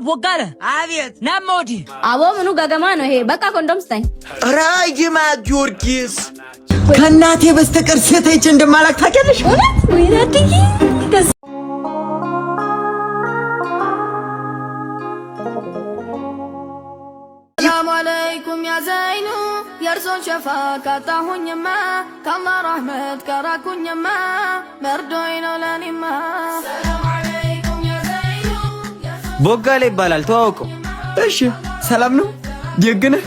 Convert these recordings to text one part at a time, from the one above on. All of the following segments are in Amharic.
ቦጋለ አቤት ናሞዲ አቦ ምኑ ገገማ ነው ይሄ? በቃ ኮንዶም ስጠኝ። ራይማ ጊዮርጊስ ከናቴ በስተቀር ሴተች እንደማላክ ታውቂያለሽ? እውነት ወይ ናትዬ? ሰላም አለይኩም ያ ዘይኑ የርሶን ሸፋ ካጣሁኝማ ከአላህ ረህመት ከራኩኝማ መርዶኝ ነው ለኔማ። ቦጋለ ይባላል ተዋውቀው። እሺ ሰላም ነው ደግነህ?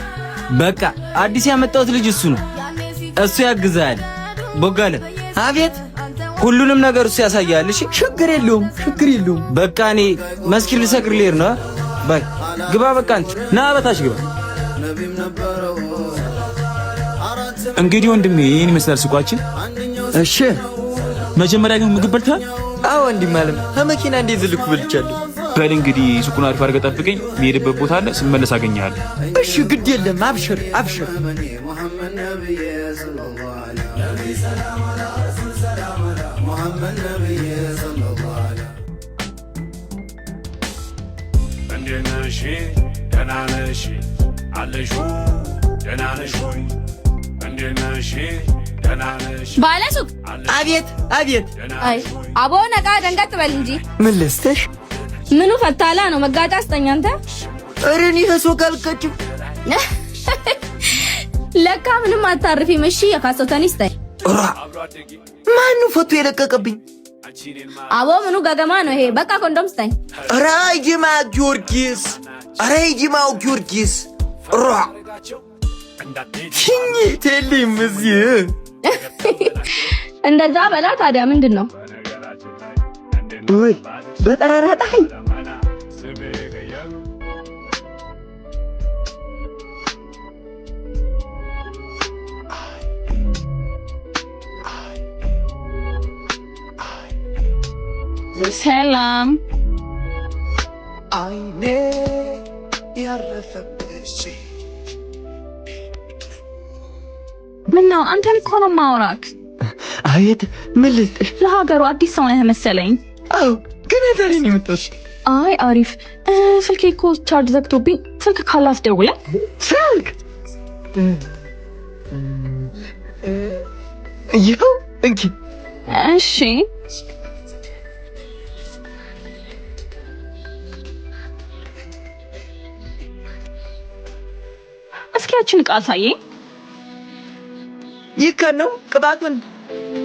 በቃ አዲስ ያመጣሁት ልጅ እሱ ነው። እሱ ያግዛል። ቦጋለ አቤት ሁሉንም ነገር እሱ ያሳያል። እሺ ችግር የለውም። በቃ እኔ መስጊድ ልሰግድ ልሄድ ነው። ባይ ግባ። በቃ አንተ ና በታች ግባ። እንግዲህ ወንድሜ ይሄን ይመስላል ሱቃችን። እሺ መጀመሪያ ግን ምግብ በልተሃል? አዎ ወንድም ማለት ከመኪና እንዴት ዝልኩ በልቻለሁ። በል እንግዲህ ሱቁን አሪፍ አድርገህ ጠብቀኝ። የምሄድበት ቦታ አለ፣ ስመለስ አገኘሃለሁ። እሺ ግድ የለም አብሽር። እንደነሽ ደናነሽ አለሽ ደናነሽ ሆይ እንደነሽ ደናነሽ ባለሱቅ አቤት አይ አቦ ነቃ ደንገጥ በል እንጂ ምን ልስተሽ? ምኑ ፈታላ ነው መጋጫ አስጠኝ አንተ። ኧረ እኔ ከሱቅ አልቀጭም። ለካ ምንም አታርፊም። እሺ የካሶተን ይስጠኝ። ማኑ ፎቶ የለቀቀብኝ? አቦ ምኑ ገገማ ነው ይሄ? በቃ ኮንዶም ስጠኝ። ራይማ ጊዮርጊስ ራ ሽኝ ቴሊም እዚህ እንደዛ በላ። ታዲያ ምንድን ነው? ወይ በጠራራ ፀሐይ ሰላም አይኔ ያረፈብሽ ምነው? አንተን እኮ ነው የማወራክ። አቤት ምን ልስጥሽ? ለሀገሩ አዲስ ሰው ነህ መሰለኝ። አዎ ግን ዛሬ ነው የመጣሁት። አይ አሪፍ። ስልኬ እኮ ቻርጅ ዘግቶብኝ ስልክ ካላስ ደውለህ ስልክ ይኸው እንኪ። እሺ እስኪ ያችን ዕቃ አሳየኝ። ይህ ነው ቅባቱን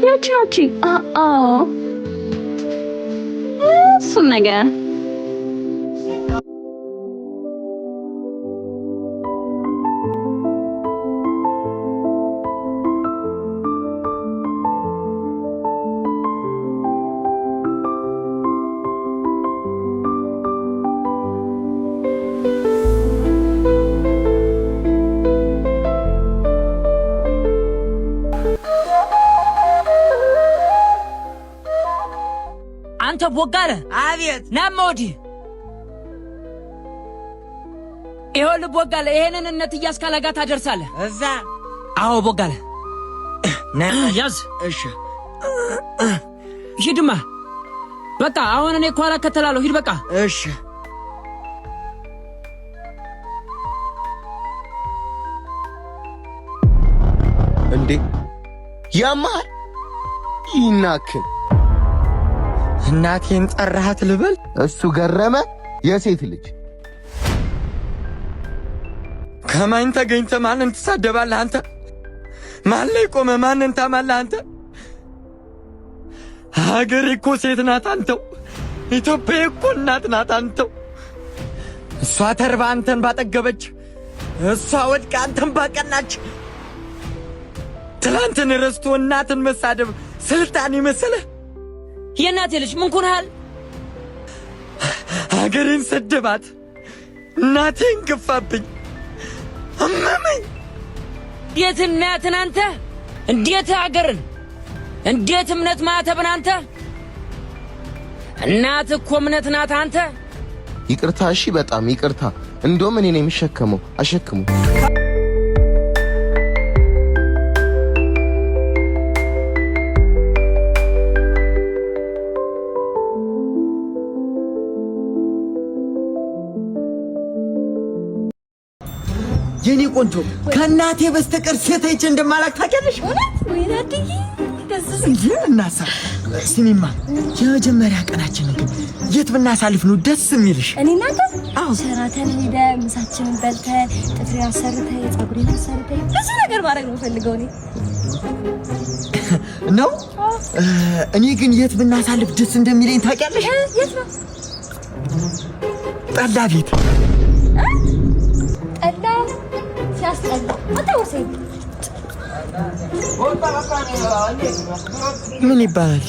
ያቺ አዎ እሱን ነገር አንተ ቦጋለ አቤት ናሞዲ ይኸውልህ ቦጋለ ይሄንን እነት እያስካላጋ ታደርሳለህ እዛ። አዎ ቦጋለ ያዝ። እሺ ሂድማ በቃ አሁን እኔ ኳላ ከተላለሁ። ሂድ በቃ እሺ። እንዴ ያማል ይናክን እናቴን ጠራሃት ልበል? እሱ ገረመ። የሴት ልጅ ከማን ተገኝተ ማንን ትሳደባለህ አንተ? ማን ላይ ቆመ ማንን ታማለህ አንተ? ሀገሬ እኮ ሴት ናት አንተው። ኢትዮጵያ እኮ እናት ናት አንተው። እሷ ተርባ አንተን ባጠገበች፣ እሷ ወድቃ አንተን ባቀናች። ትላንትን ረስቶ እናትን መሳደብ ስልጣን ይመስልህ? የእናቴ ልጅ ምን ኩነሃል? ሀገሬን ሰደባት፣ እናቴን ገፋብኝ፣ አመመኝ። እንዴት እናትን አንተ? እንዴት ሀገርን? እንዴት እምነት ማተብን አንተ? እናት እኮ እምነት ናት አንተ። ይቅርታ እሺ፣ በጣም ይቅርታ። እንደውም እኔ ነኝ የምሸከመው። አሸክሙ። የኔ ቆንጆ ከእናቴ በስተቀር ሴት አይቼ እንደማላክ ታውቂያለሽ? እንጂ እናሳ ስሚማ፣ የመጀመሪያ ቀናችንን ግን የት ብናሳልፍ ነው ደስ የሚልሽ? እኔ እናንተ ሸራተን ሄደን ምሳችንን በልተን ጥፍሬን አሰርተን ፀጉሬን አሰርተን ብዙ ነገር ማድረግ ነው ፈልገው ነው። እኔ ግን የት ብናሳልፍ ደስ እንደሚለኝ ታውቂያለሽ? የት ነው? ጠላ ቤት። ጠላ ሲያስጠላ አታውሰኝ። ምን ይባላል?